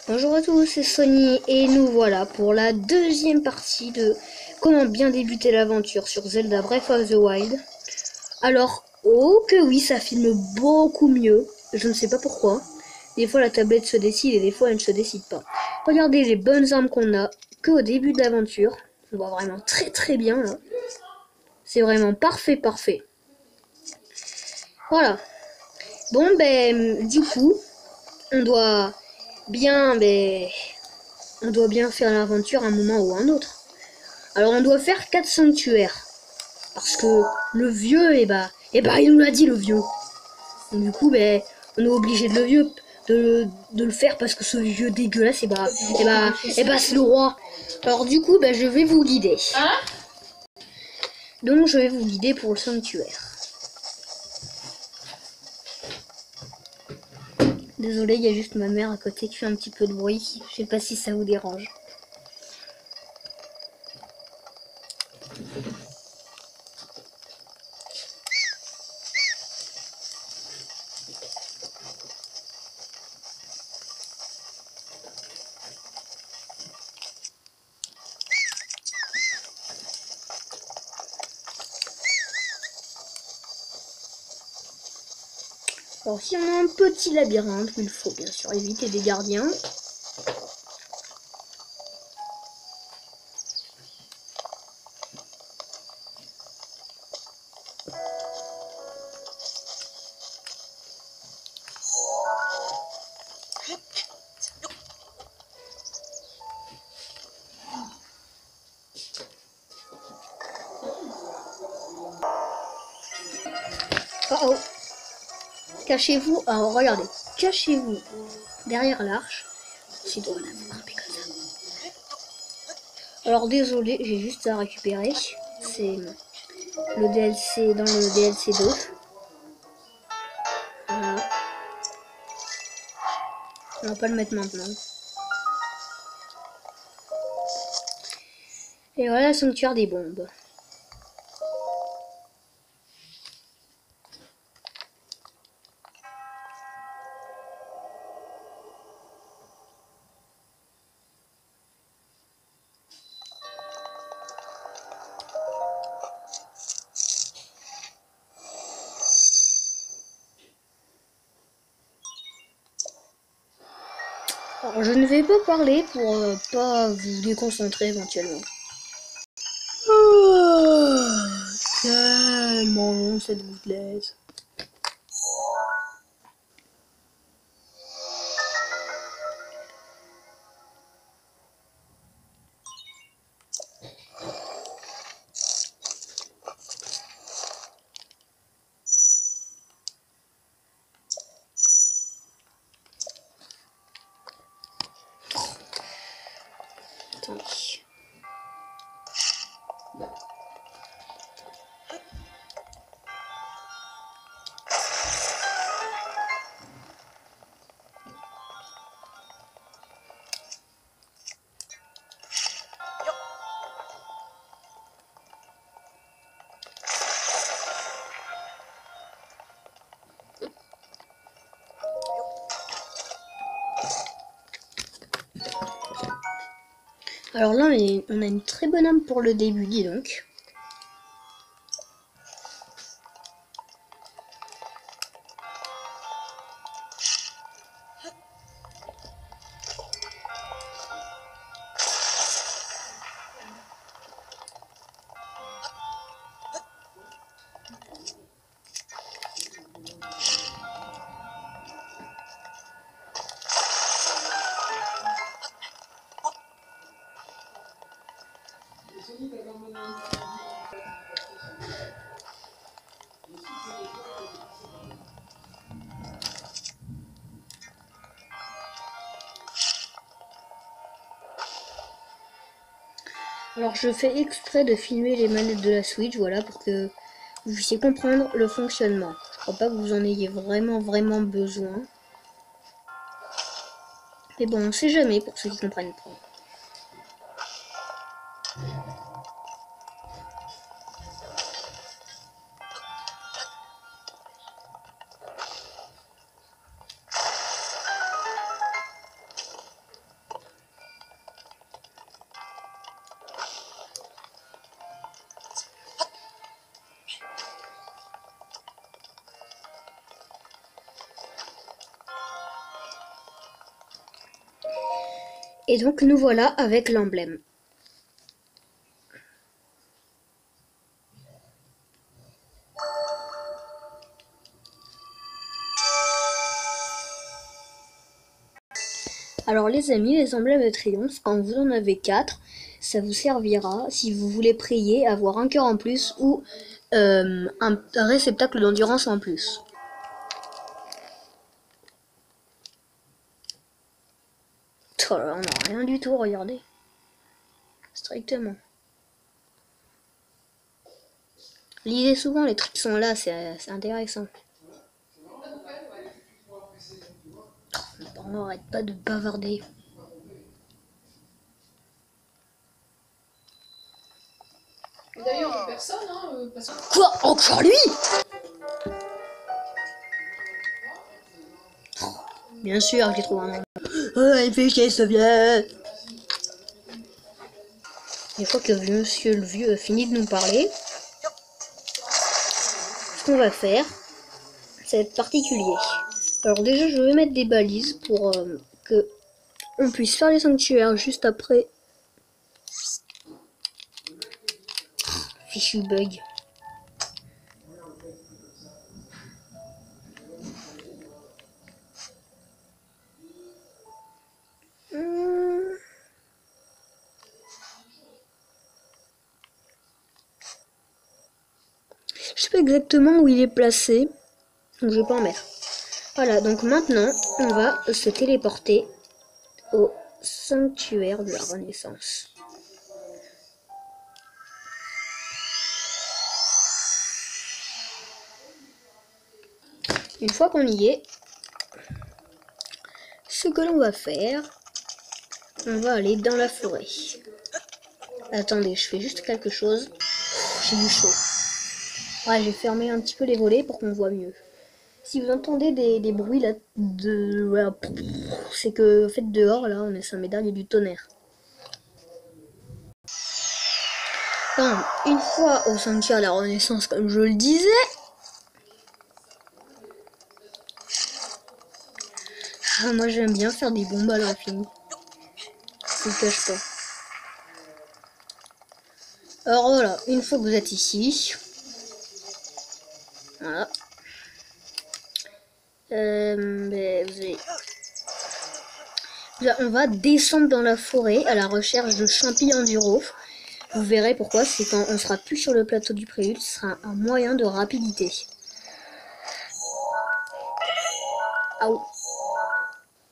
Bonjour à tous, c'est Sony et nous voilà pour la deuxième partie de comment bien débuter l'aventure sur Zelda Breath of the Wild. Alors, oh que oui, ça filme beaucoup mieux, je ne sais pas pourquoi. Des fois la tablette se décide et des fois elle ne se décide pas. Regardez les bonnes armes qu'on a qu'au début de l'aventure. On voit vraiment très bien là. C'est vraiment parfait. Voilà. Bon du coup, on doit bien on doit bien faire l'aventure un moment ou un autre. Alors on doit faire 4 sanctuaires. Parce que le vieux, il nous l'a dit le vieux. Donc, du coup, on est obligé de le faire parce que ce vieux dégueulasse, c'est le roi. Alors du coup, je vais vous guider. Donc je vais vous guider pour le sanctuaire. Désolé, il y a juste ma mère à côté qui fait un petit peu de bruit. Je sais pas si ça vous dérange. Alors si on a un petit labyrinthe, il faut bien sûr éviter des gardiens. Oh, cachez-vous, alors regardez, cachez-vous derrière l'arche. C'est drôle d'avoir un peu comme ça. Alors désolé, j'ai juste à récupérer. C'est le DLC dans le DLC 2. Voilà. On va pas le mettre maintenant. Et voilà, sanctuaire des bombes. Alors je ne vais pas parler pour pas vous déconcentrer éventuellement. Oh, tellement long cette gouttelette. Attendez. Alors là, on a une très bonne âme pour le début, dis donc. Alors je fais exprès de filmer les manettes de la Switch, voilà, pour que vous puissiez comprendre le fonctionnement. Je crois pas que vous en ayez vraiment besoin. Mais bon, on sait jamais pour ceux qui comprennent pas. Et donc nous voilà avec l'emblème. Alors les amis, les emblèmes de triomphe, quand vous en avez 4, ça vous servira si vous voulez prier, avoir un cœur en plus ou un réceptacle d'endurance en plus. Oh là, on n'a rien du tout, regardez. Strictement. Lisez souvent, les trucs sont là, c'est intéressant. On n'arrête pas de bavarder. D'ailleurs, personne, hein, parce que... Quoi? Encore lui? Bien sûr, j'ai trouvé un nom. Oh, il fait chier ce vieux. Une fois que monsieur le vieux a fini de nous parler, ce qu'on va faire, ça va être particulier. Alors déjà, je vais mettre des balises pour que on puisse faire les sanctuaires juste après. Fichu bug. Je sais pas exactement où il est placé, donc je vais pas en mettre. Voilà, donc maintenant, on va se téléporter au sanctuaire de la Renaissance. Une fois qu'on y est, ce que l'on va faire, on va aller dans la forêt. Attendez, je fais juste quelque chose. J'ai eu chaud. Ouais, j'ai fermé un petit peu les volets pour qu'on voit mieux. Si vous entendez des bruits là, c'est que en fait dehors là, on est Saint-Médard, il y a du tonnerre. Bon, une fois au sanctuaire de la Renaissance, comme je le disais, moi j'aime bien faire des bombes à l'infini. Je ne cache pas. Alors voilà, une fois que vous êtes ici, voilà. Vous allez... Là, on va descendre dans la forêt à la recherche de champignons du Rhône. Vous verrez pourquoi, c'est quand on sera plus sur le plateau du Prélude, ce sera un moyen de rapidité. Ah oh.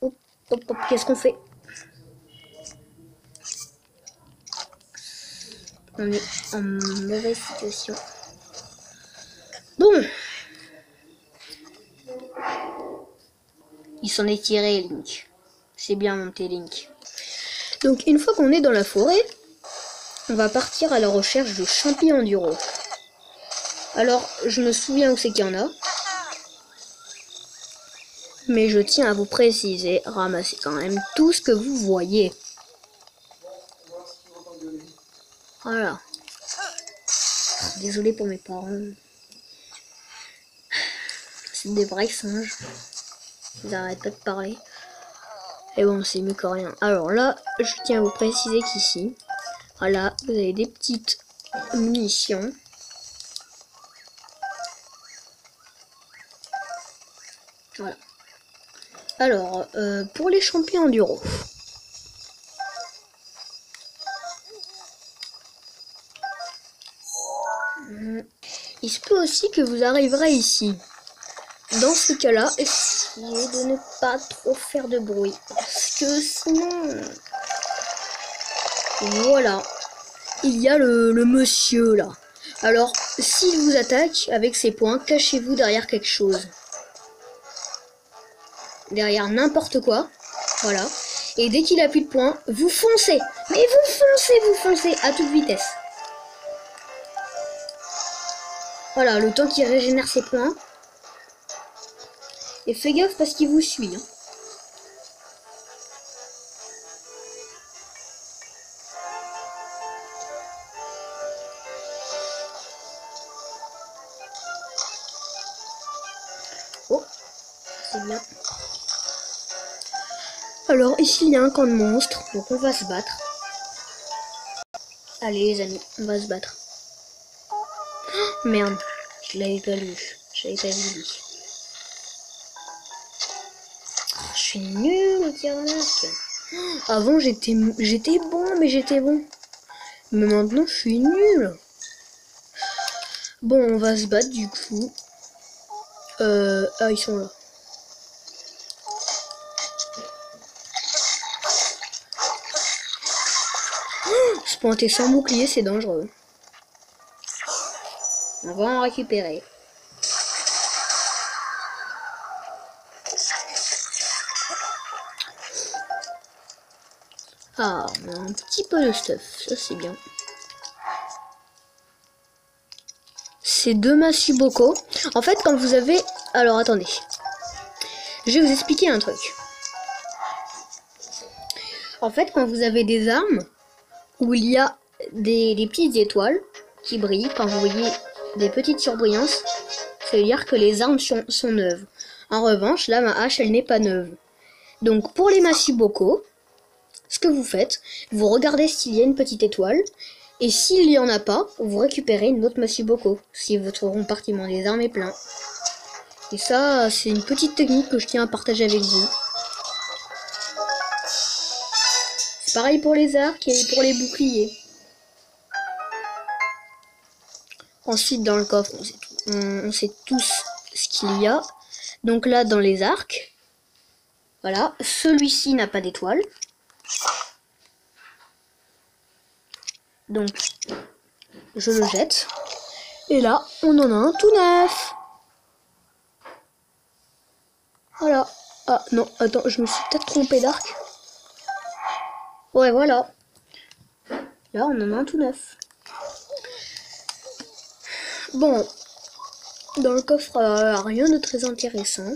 Hop, hop, hop, qu'est-ce qu'on fait? On est en mauvaise situation. Bon. Il s'en est tiré, Link. C'est bien monté, Link. Donc, une fois qu'on est dans la forêt, on va partir à la recherche de champignons du Rhône. Alors, je me souviens où c'est qu'il y en a. Mais je tiens à vous préciser, ramassez quand même tout ce que vous voyez. Voilà. Désolé pour mes parents. C'est des vrais singes. Ils n'arrêtent pas de parler. Et bon, c'est mieux que rien. Alors là, je tiens à vous préciser qu'ici, voilà, vous avez des petites munitions. Voilà. Alors, pour les champignons du Rhône. Il se peut aussi que vous arriverez ici. Dans ce cas-là, essayez de ne pas trop faire de bruit. Parce que sinon... Voilà. Il y a le monsieur là. Alors, s'il vous attaque avec ses poings, cachez-vous derrière quelque chose. Derrière n'importe quoi. Voilà. Et dès qu'il a plus de points, vous foncez. Mais vous foncez à toute vitesse. Voilà, le temps qu'il régénère ses points. Et fais gaffe parce qu'il vous suit. Hein. Oh, c'est bien. Alors ici il y a un camp de monstres, donc on va se battre. Allez les amis, on va se battre. Oh, merde, je l'avais pas lu, j'avais pas vu. Oh, je suis nul au tir à l'arc. Avant j'étais bon, mais j'étais bon. Mais maintenant je suis nul. Bon, on va se battre du coup. Ah, ils sont là. Se pointer sans bouclier, c'est dangereux. On va en récupérer. Ah, on a un petit peu de stuff, ça c'est bien. C'est 2 Masuboko. En fait, quand vous avez... Alors, attendez. Je vais vous expliquer un truc. En fait, quand vous avez des armes où il y a des petites étoiles qui brillent, quand vous voyez des petites surbrillances, ça veut dire que les armes sont neuves. En revanche, là, ma hache, elle n'est pas neuve. Donc, pour les Masuboko, ce que vous faites, vous regardez s'il y a une petite étoile, et s'il n'y en a pas, vous récupérez une autre Masuboko, si votre compartiment des armes est plein. Et ça, c'est une petite technique que je tiens à partager avec vous. C'est pareil pour les arcs et pour les boucliers. Ensuite, dans le coffre, on sait tous ce qu'il y a. Donc là, dans les arcs, voilà, celui-ci n'a pas d'étoile. Donc, je le jette. Et là, on en a un tout neuf. Voilà. Ah non, attends, je me suis peut-être trompé d'arc. Ouais, voilà. Là, on en a un tout neuf. Bon, dans le coffre, rien de très intéressant.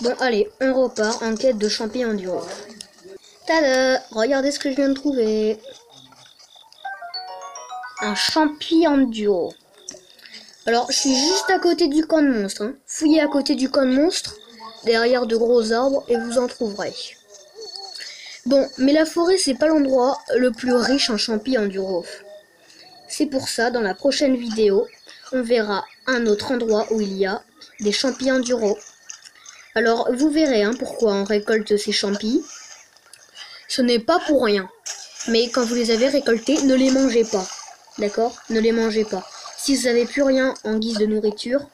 Bon, allez, on repart en quête de champignons du haut. Tada! Regardez ce que je viens de trouver. Un champignon du haut. Alors, je suis juste à côté du camp de monstres. Hein. Fouillez à côté du camp de monstres, derrière de gros arbres, et vous en trouverez. Bon, mais la forêt, c'est pas l'endroit le plus riche en champignons du haut. C'est pour ça, dans la prochaine vidéo, on verra un autre endroit où il y a des champignons du haut. Alors, vous verrez hein, pourquoi on récolte ces champis. Ce n'est pas pour rien. Mais quand vous les avez récoltés, ne les mangez pas. D'accord? Ne les mangez pas. Si vous n'avez plus rien en guise de nourriture,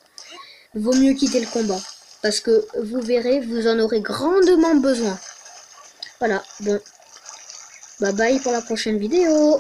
vaut mieux quitter le combat. Parce que vous verrez, vous en aurez grandement besoin. Voilà, bon. Bye bye pour la prochaine vidéo.